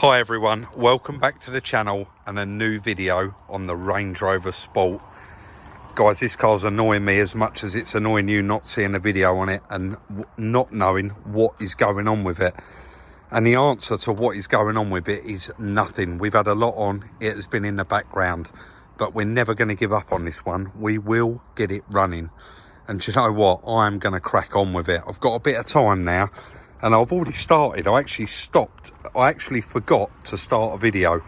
Hi everyone, welcome back to the channel and a new video on the Range Rover Sport. Guys, this car's annoying me as much as it's annoying you not seeing a video on it and not knowing what is going on with it. And the answer to what is going on with it is nothing. We've had a lot on, it has been in the background, but we're never going to give up on this one. We will get it running. And do you know what? I'm going to crack on with it. I've got a bit of time now. And I've already started. I actually forgot to start a video,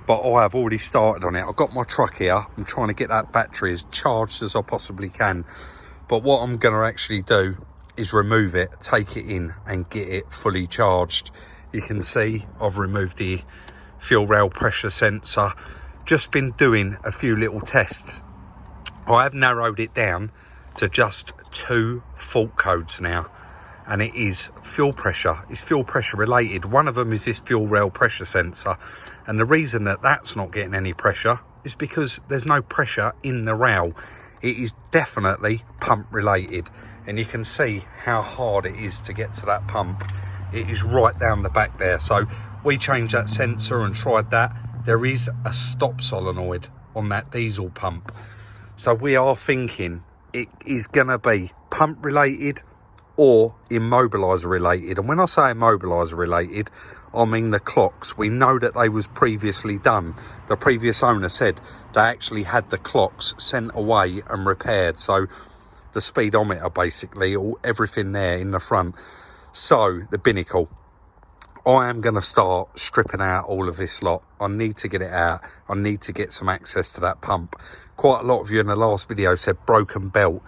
but I have already started on it. I've got my truck here. I'm trying to get that battery as charged as I possibly can. But what I'm going to actually do is remove it, take it in and get it fully charged. You can see I've removed the fuel rail pressure sensor. Just been doing a few little tests. I have narrowed it down to just 2 fault codes now. And it is fuel pressure. It's fuel pressure related. One of them is this fuel rail pressure sensor. And the reason that that's not getting any pressure is because there's no pressure in the rail. It is definitely pump related. And you can see how hard it is to get to that pump. It is right down the back there. So we changed that sensor and tried that. There is a stop solenoid on that diesel pump. So we are thinking it is going to be pump related or immobiliser related. And when I say immobiliser related, I mean the clocks. We know that they was previously done. The previous owner said they actually had the clocks sent away and repaired. So the speedometer basically, everything there in the front. So the binnacle. I am going to start stripping out all of this lot. I need to get it out. I need to get some access to that pump. Quite a lot of you in the last video said broken belt.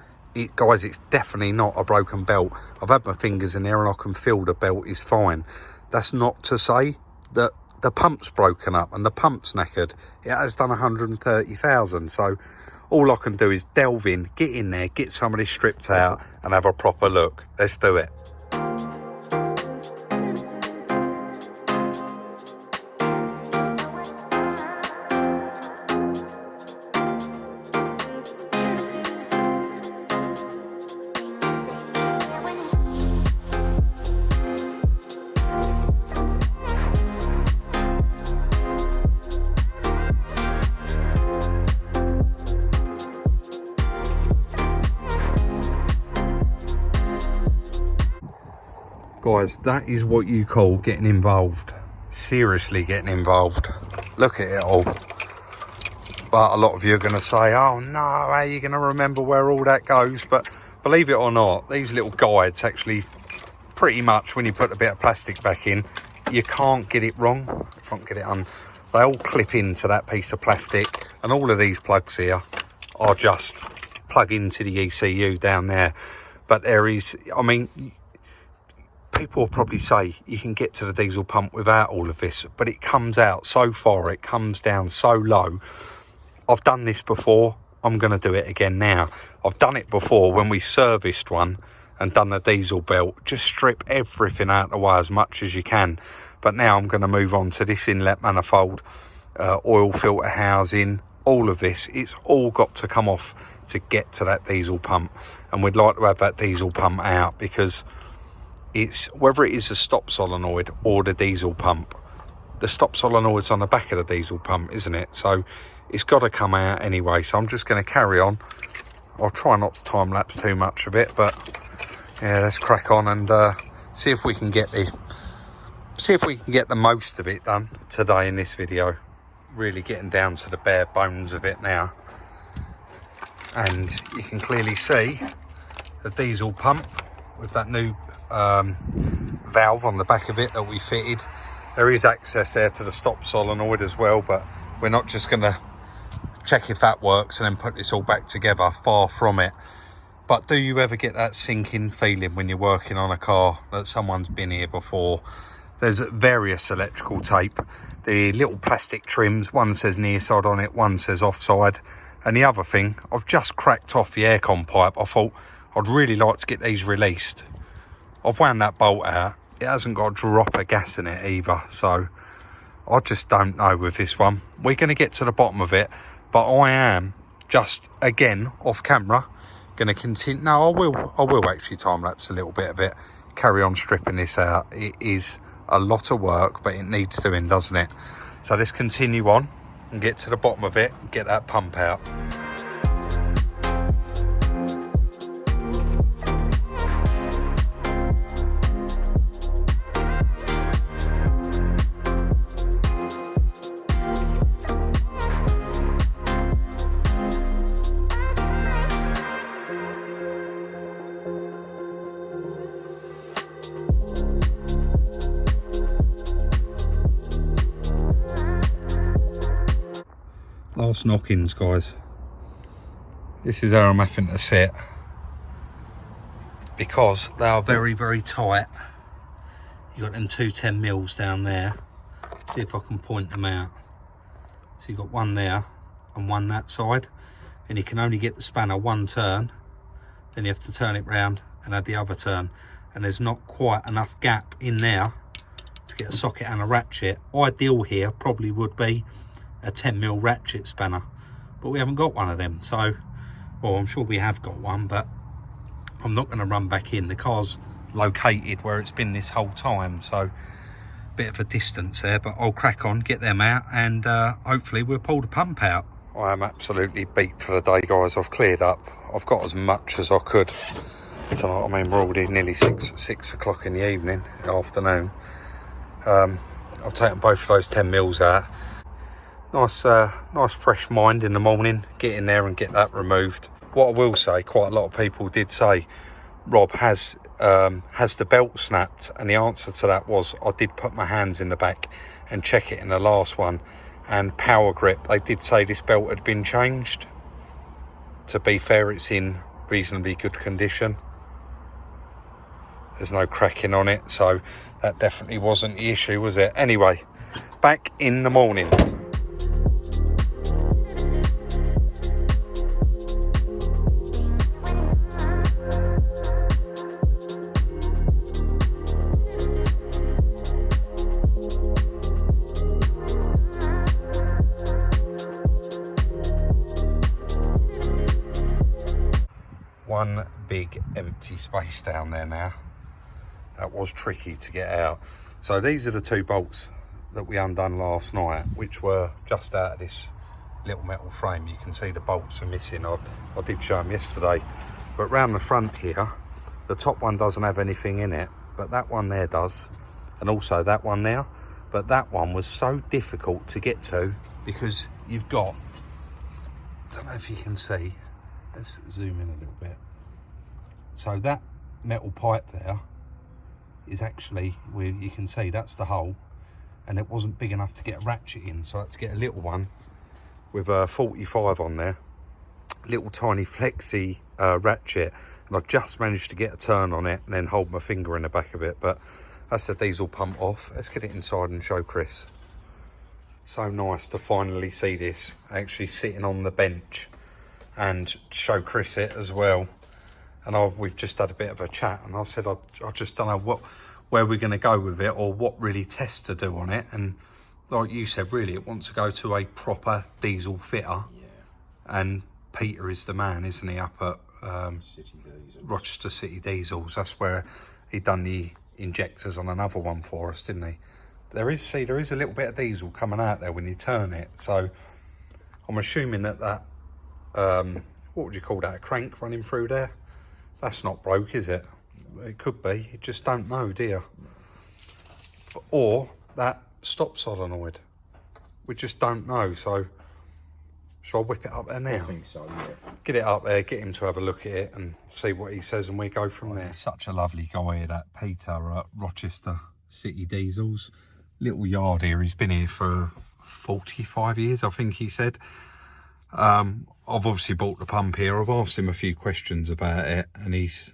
Guys, it's definitely not a broken belt. I've had my fingers in there and I can feel the belt is fine. That's not to say that the pump's broken up and the pump's knackered. It has done 130,000. So all I can do is delve in, get in there, get some of this stripped out and have a proper look. Let's do it. Guys, that is what you call getting involved. Seriously getting involved. Look at it all. But a lot of you are going to say, oh no, how are you going to remember where all that goes? But believe it or not, these little guides actually, pretty much when you put a bit of plastic back in, you can't get it wrong. If I can get it on, they all clip into that piece of plastic. And all of these plugs here are just plug into the ECU down there. But there is, I mean, people will probably say you can get to the diesel pump without all of this, but it comes out so far, it comes down so low. I've done this before, I'm going to do it again now. I've done it before when we serviced one and done the diesel belt. Just strip everything out of the way as much as you can. But now I'm going to move on to this inlet manifold, oil filter housing, all of this. It's all got to come off to get to that diesel pump. And we'd like to have that diesel pump out because it's whether it is a stop solenoid or the diesel pump. The stop solenoid's on the back of the diesel pump, isn't it? So it's got to come out anyway. So I'm just going to carry on. I'll try not to time lapse too much of it, but yeah, let's crack on and see if we can get the most of it done today in this video. Really getting down to the bare bones of it now. And you can clearly see the diesel pump with that new valve on the back of it that we fitted. There is access there to the stop solenoid as well, but we're not just going to check if that works and then put this all back together. Far from it. But do you ever get that sinking feeling when you're working on a car that someone's been here before? There's various electrical tape, the little plastic trims, one says near side on it, one says offside. And the other thing, I've just cracked off the aircon pipe. I thought I'd really like to get these released. I've wound that bolt out. It hasn't got a drop of gas in it either. So I just don't know with this one. We're going to get to the bottom of it. But I am just, again, off camera, going to continue. No, I will actually time lapse a little bit of it. Carry on stripping this out. It is a lot of work, but it needs doing, doesn't it? So let's continue on and get to the bottom of it and get that pump out. Last knockings, guys. This is how I'm having to sit because they are very, very tight. You got them 210 mils down there. See if I can point them out. So you've got one there and one that side, and you can only get the spanner one turn. Then you have to turn it round and add the other turn, and there's not quite enough gap in there to get a socket and a ratchet. Ideal here probably would be a 10mm ratchet spanner, but we haven't got one of them. So, well, I'm sure we have got one, but I'm not going to run back in. The car's located where it's been this whole time, so bit of a distance there, but I'll crack on, get them out, and hopefully we'll pull the pump out. I am absolutely beat for the day, guys. I've cleared up. I've got as much as I could tonight. I mean, we're already nearly 6 o'clock in the evening, afternoon. I've taken both of those 10 mils out. Nice fresh mind in the morning, get in there and get that removed. What I will say, quite a lot of people did say, Rob, has the belt snapped? And the answer to that was, I did put my hands in the back and check it in the last one, and power grip, they did say this belt had been changed. To be fair, it's in reasonably good condition. There's no cracking on it, so that definitely wasn't the issue, was it? Anyway, back in the morning. One big empty space down there now. That was tricky to get out. So these are the two bolts that we undone last night, which were just out of this little metal frame. You can see the bolts are missing. I did show them yesterday. But round the front here, the top one doesn't have anything in it, but that one there does, and also that one there. But that one was so difficult to get to because you've got, I don't know if you can see, let's zoom in a little bit. So that metal pipe there is actually, where you can see that's the hole, and it wasn't big enough to get a ratchet in, so I had to get a little one with a 45 on there, little tiny flexi ratchet, and I just managed to get a turn on it and then hold my finger in the back of it. But that's the diesel pump off. Let's get it inside and show Chris. So nice to finally see this actually sitting on the bench and show Chris it as well. And we've just had a bit of a chat, and I said I just don't know where we're going to go with it, or what really tests to do on it. And like you said, really it wants to go to a proper diesel fitter. Yeah. And Peter is the man, isn't he, up at Rochester City Diesels. That's where he done the injectors on another one for us, didn't he? There is a little bit of diesel coming out there when you turn it, so I'm assuming that what would you call that, a crank running through there? That's not broke, is it? It could be. You just don't know, do you? Or that stop solenoid. We just don't know. So, shall I whip it up there now? I think so, yeah. Get it up there, get him to have a look at it and see what he says, and we go from there. He's such a lovely guy, that Peter at Rochester City Diesels. Little yard here. He's been here for 45 years, I think he said. I've obviously bought the pump here. I've asked him a few questions about it, and he's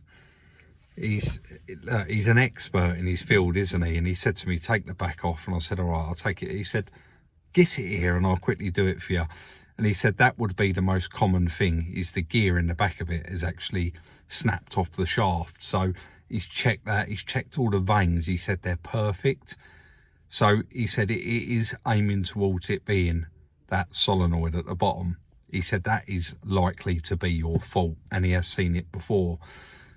an expert in his field, isn't he? And he said to me, take the back off, and I said, all right, I'll take it. He said, get it here and I'll quickly do it for you. And he said that would be the most common thing, is the gear in the back of it is actually snapped off the shaft. So he's checked that, he's checked all the vanes. He said they're perfect. So he said it is aiming towards it being that solenoid at the bottom. He said that is likely to be your fault, and he has seen it before.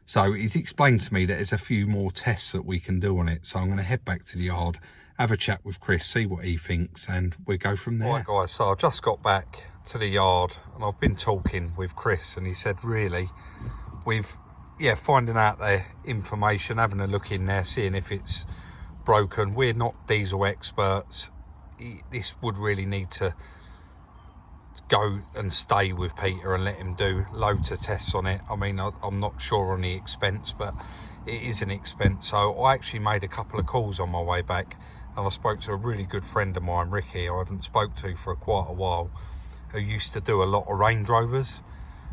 So he's explained to me that there's a few more tests that we can do on it. So I'm going to head back to the yard, have a chat with Chris, see what he thinks, and we'll go from there. Right guys, so I just got back to the yard and I've been talking with Chris, and he said really finding out the information, having a look in there, seeing if it's broken. We're not diesel experts. This would really need to go and stay with Peter and let him do loads of tests on it. I mean, I'm not sure on the expense, but it is an expense. So I actually made a couple of calls on my way back, and I spoke to a really good friend of mine, Ricky, I haven't spoke to for quite a while, who used to do a lot of Range Rovers.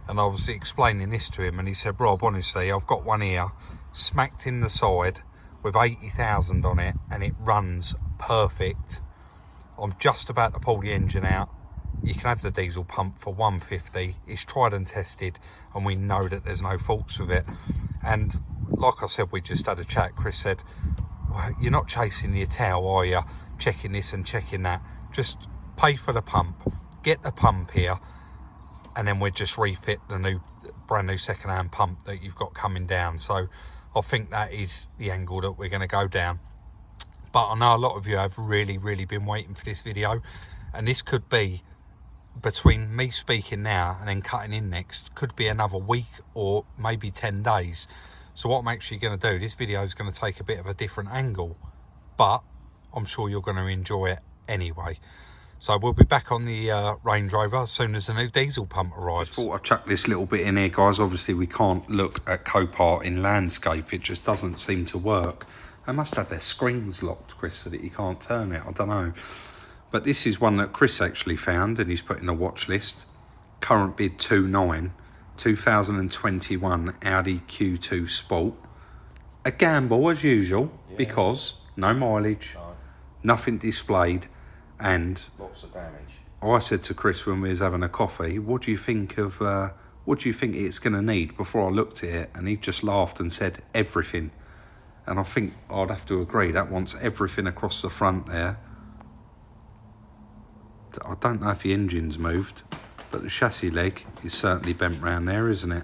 And I was explaining this to him, and he said, Rob, honestly, I've got one here smacked in the side with 80,000 on it, and it runs perfect. I'm just about to pull the engine out. You can have the diesel pump for 150. It's tried and tested, and we know that there's no faults with it. And like I said, we just had a chat. Chris said, well, you're not chasing your tail, are you? Checking this and checking that. Just pay for the pump, get the pump here, and then we'll just refit the brand new second-hand pump that you've got coming down. So I think that is the angle that we're going to go down. But I know a lot of you have really been waiting for this video, and this could be, between me speaking now and then cutting in next, could be another week or maybe 10 days. So what I'm actually going to do, this video is going to take a bit of a different angle, but I'm sure you're going to enjoy it anyway. So we'll be back on the Range Rover as soon as the new diesel pump arrives. Just thought I'd chuck this little bit in here, guys. Obviously we can't look at Copart in landscape, it just doesn't seem to work. They must have their screens locked, Chris, so that you can't turn it, I don't know. But this is one that Chris actually found, and he's put in a watch list. Current bid 2.9, 2021 Audi Q2 Sport. A gamble as usual, because no mileage, nothing displayed, and lots of damage. I said to Chris when we was having a coffee, what do you think it's going to need, before I looked at it, and he just laughed and said everything. And I think I'd have to agree, that wants everything across the front there. I don't know if the engine's moved, but the chassis leg is certainly bent round there, isn't it?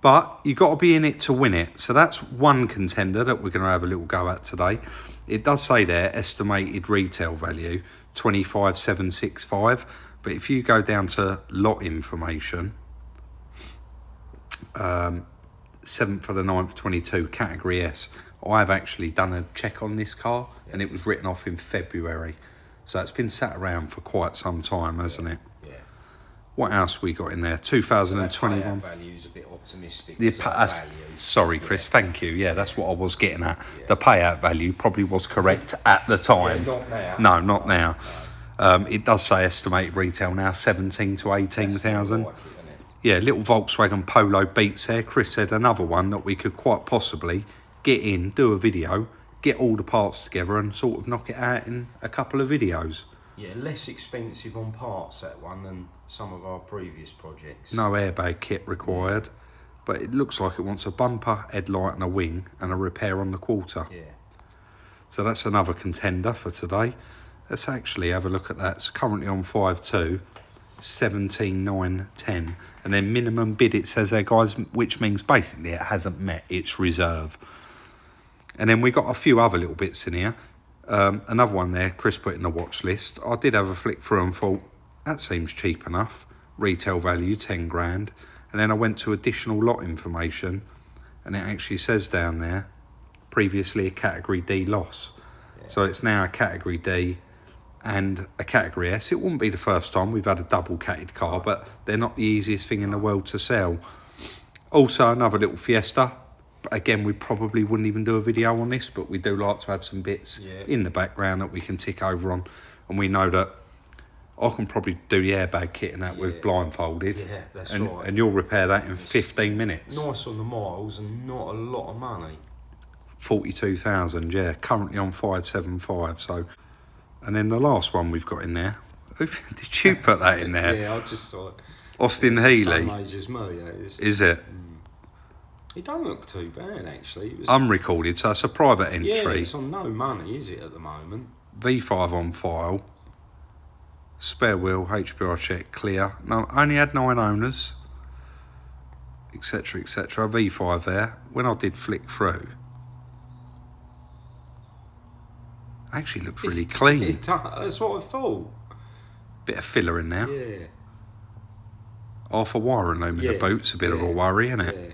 But you've got to be in it to win it. So that's one contender that we're going to have a little go at today. It does say there, estimated retail value, 25,765. But if you go down to lot information, 7th of the 9th, 22, category S. I've actually done a check on this car, and it was written off in February. So it's been sat around for quite some time, hasn't it? Yeah. What else we got in there? 2021. The value is a bit optimistic. Sorry, Chris. Thank you. Yeah, that's what I was getting at. Yeah. The payout value probably was correct at the time. Yeah, not now. No, not now. No. It does say estimated retail now 17 to 18,000. Yeah, little Volkswagen Polo beats there. Chris said another one that we could quite possibly get in, do a video, get all the parts together and sort of knock it out in a couple of videos. Yeah, less expensive on parts, that one, than some of our previous projects. No airbag kit required, but it looks like it wants a bumper, headlight and a wing, and a repair on the quarter. Yeah. So that's another contender for today. Let's actually have a look at that. It's currently on 5.2, 17,910. And then minimum bid, it says there, guys, which means basically it hasn't met its reserve. And then we got a few other little bits in here. Another one there, Chris put in the watch list. I did have a flick through and thought, that seems cheap enough. Retail value, 10 grand. And then I went to additional lot information, and it actually says down there, previously a category D loss. Yeah. So it's now a category D and a category S. It wouldn't be the first time we've had a double catted car, but they're not the easiest thing in the world to sell. Also, another little Fiesta. Again, we probably wouldn't even do a video on this, but we do like to have some bits in the background that we can tick over on. And we know that I can probably do the airbag kit and that with blindfolded. Yeah, that's and, right. And you'll repair that in 15 minutes. Nice on the miles and not a lot of money. 42,000, yeah. Currently on 575, so... And then the last one we've got in there. Did you put that in there? Yeah, I just thought... Austin Healey. Same age as me, that is. Is it? It don't look too bad, actually. It was... Unrecorded, so it's a private entry. Yeah, it's on no money, is it, at the moment? V5 on file. Spare wheel, HPR check, clear. No, only had 9 owners. etc, etc. V5 there. When I did flick through, actually looks really clean. That's what I thought. Bit of filler in there. Yeah. Half a wiring loom in the boot's a bit of a worry, isn't it? Yeah.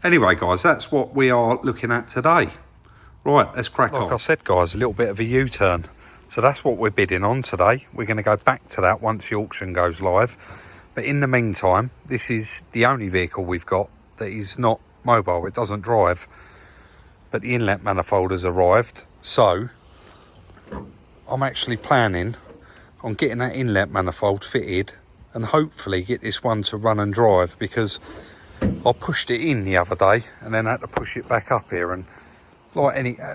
Anyway, guys, that's what we are looking at today. Right, let's crack on. Like I said, guys, a little bit of a U-turn. So that's what we're bidding on today. We're going to go back to that once the auction goes live. But in the meantime, this is the only vehicle we've got that is not mobile. It doesn't drive. But the inlet manifold has arrived. So I'm actually planning on getting that inlet manifold fitted and hopefully get this one to run and drive, because I pushed it in the other day and then had to push it back up here. And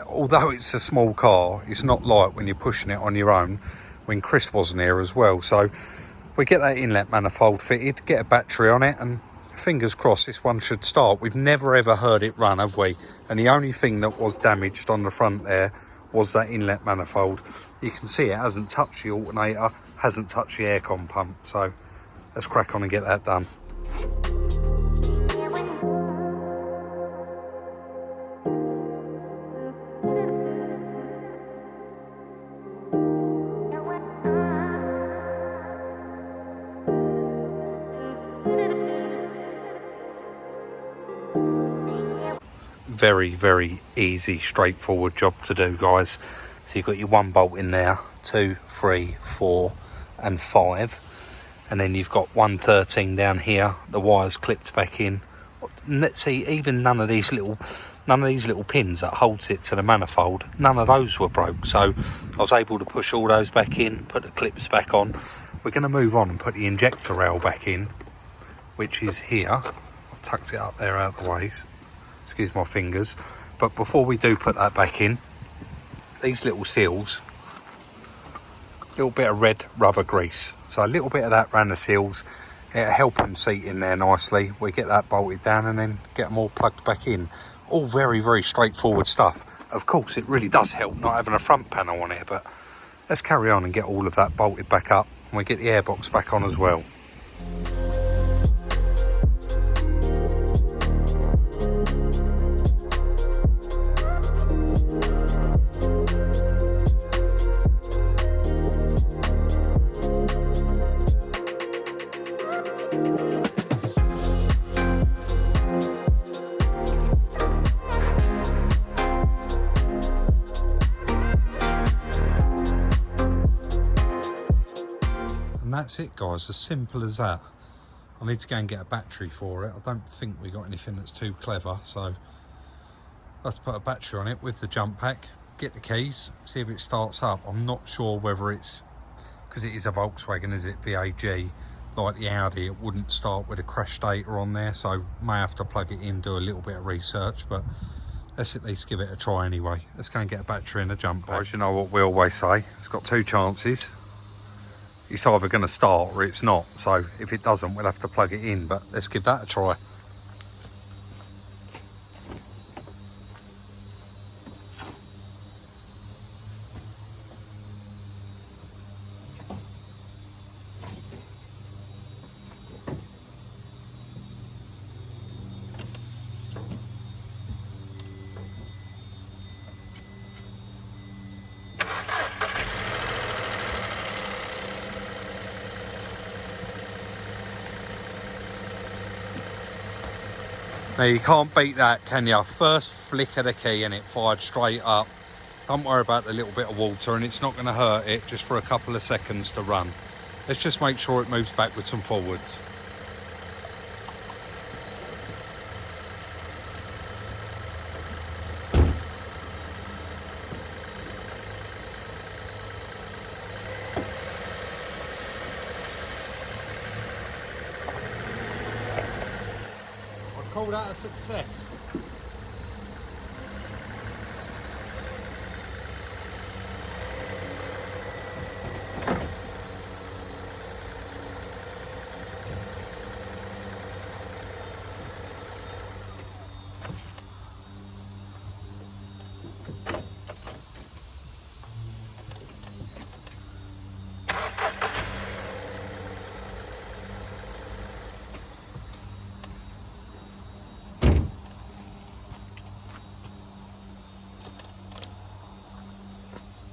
although it's a small car, it's not like when you're pushing it on your own, when Chris wasn't here as well. So we get that inlet manifold fitted, get a battery on it, and fingers crossed this one should start. We've never ever heard it run, have we? And the only thing that was damaged on the front there was that inlet manifold. You can see it hasn't touched the alternator, hasn't touched the aircon pump. So let's crack on and get that done. Very, very easy, straightforward job to do, guys. So you've got your 1 bolt in there, 2, 3, 4 and 5, and then you've got 113 down here. The wires clipped back in. Let's see, even none of these little pins that holds it to the manifold, none of those were broke. So I was able to push all those back in, put the clips back on. We're going to move on and put the injector rail back in, which is here. I've tucked it up there out of the way. Excuse my fingers. But before we do put that back in, these little seals, a little bit of red rubber grease. So a little bit of that around the seals, it'll help them seat in there nicely. We get that bolted down and then get them all plugged back in. All very, very straightforward stuff. Of course, it really does help not having a front panel on here, but let's carry on and get all of that bolted back up, and we get the airbox back on as well. And that's it, guys, as simple as that. I need to go and get a battery for it. I don't think we got anything that's too clever, so let's put a battery on it with the jump pack, get the keys, see if it starts up. I'm not sure whether it's, because it is a Volkswagen, is it VAG, like the Audi, it wouldn't start with a crash data on there, so may have to plug it in, do a little bit of research, but let's at least give it a try anyway. Let's go and get a battery and a jump pack. Guys, you know what we always say, it's got 2 chances. It's either going to start or it's not, so if it doesn't, we'll have to plug it in, but let's give that a try. Now you can't beat that, can you? First flick of the key and it fired straight up. Don't worry about the little bit of water, and it's not going to hurt it just for a couple of seconds to run. Let's just make sure it moves backwards and forwards. Call that a success.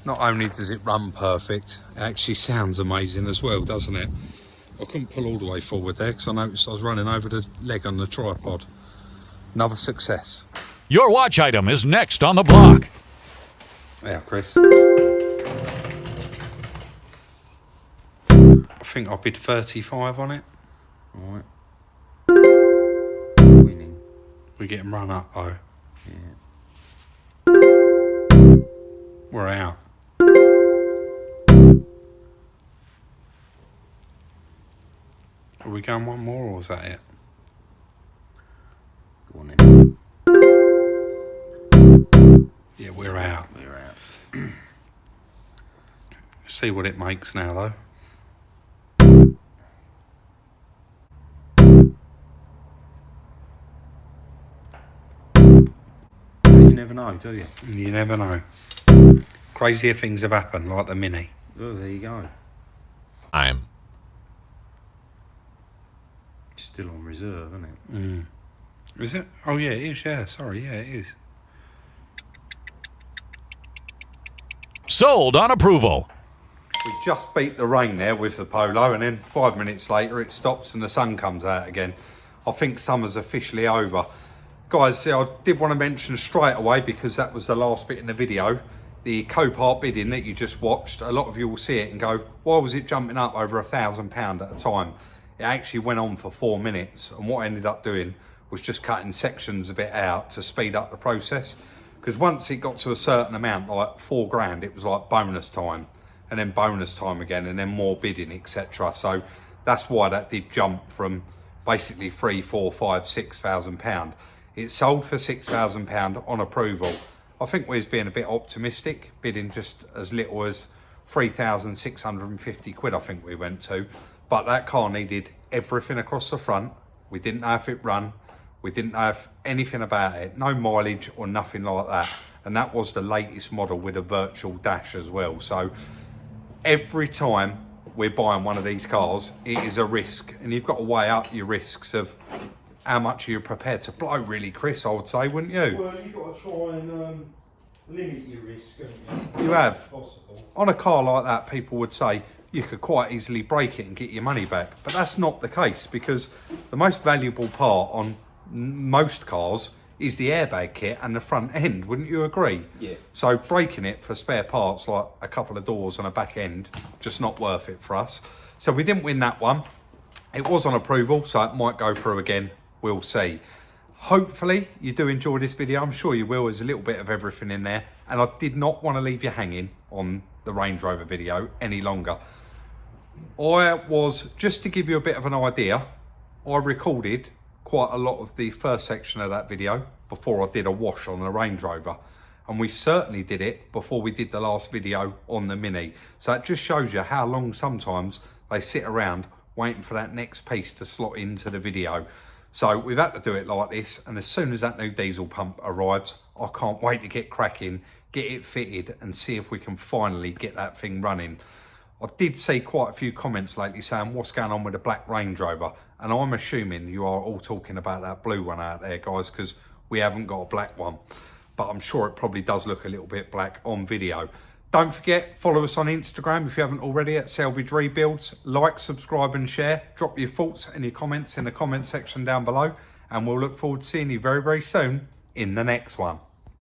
Not only does it run perfect, it actually sounds amazing as well, doesn't it? I couldn't pull all the way forward there because I noticed I was running over the leg on the tripod. Another success. Your watch item is next on the block. Yeah, Chris. I think I bid 35 on it. Alright. Winning. We're getting run up though. Yeah. We're out. Are we going one more or is that it? Go on then. Yeah, we're out. We're out. See what it makes now though. You never know, do you? You never know. Crazier things have happened, like the Mini. Oh, there you go. I'm. It's still on reserve, isn't it? Is it? Oh yeah, it is, yeah. Sorry, yeah, it is. Sold on approval. We just beat the rain there with the Polo, and then 5 minutes later it stops and the sun comes out again. I think summer's officially over. Guys, I did want to mention straight away, because that was the last bit in the video, the Copart bidding that you just watched. A lot of you will see it and go, why was it jumping up over £1,000 at a time? It actually went on for 4 minutes, and what I ended up doing was just cutting sections of it out to speed up the process. Because once it got to a certain amount, like 4 grand, it was like bonus time, and then bonus time again, and then more bidding, etc. So that's why that did jump from basically £3,000, £4,000, £5,000, £6,000. It sold for £6,000 on approval. I think we're being a bit optimistic, bidding just as little as 3,650 quid, I think we went to. But that car needed everything across the front. We didn't know if it run. We didn't know anything about it. No mileage or nothing like that. And that was the latest model with a virtual dash as well. So every time we're buying one of these cars, it is a risk. And you've got to weigh up your risks of how much you're prepared to blow, really, Chris, I would say, wouldn't you? Well, you've got to try and limit your risk, haven't you? You have. Possible. On a car like that, people would say you could quite easily break it and get your money back. But that's not the case, because the most valuable part on most cars is the airbag kit and the front end, wouldn't you agree? Yeah. So breaking it for spare parts, like a couple of doors and a back end, just not worth it for us. So we didn't win that one. It was on approval, so it might go through again. We'll see. Hopefully you do enjoy this video. I'm sure you will. There's a little bit of everything in there, and I did not want to leave you hanging on the Range Rover video any longer. Just to give you a bit of an idea, I recorded quite a lot of the first section of that video before I did a wash on the Range Rover, and we certainly did it before we did the last video on the Mini. So it just shows you how long sometimes they sit around waiting for that next piece to slot into the video. So we've had to do it like this, and as soon as that new diesel pump arrives, I can't wait to get cracking, get it fitted, and see if we can finally get that thing running. I did see quite a few comments lately saying, what's going on with the black Range Rover? And I'm assuming you are all talking about that blue one out there, guys, because we haven't got a black one. But I'm sure it probably does look a little bit black on video. Don't forget, follow us on Instagram if you haven't already at Salvage Rebuilds. Like, subscribe and share. Drop your thoughts and your comments in the comment section down below. And we'll look forward to seeing you very, very soon in the next one.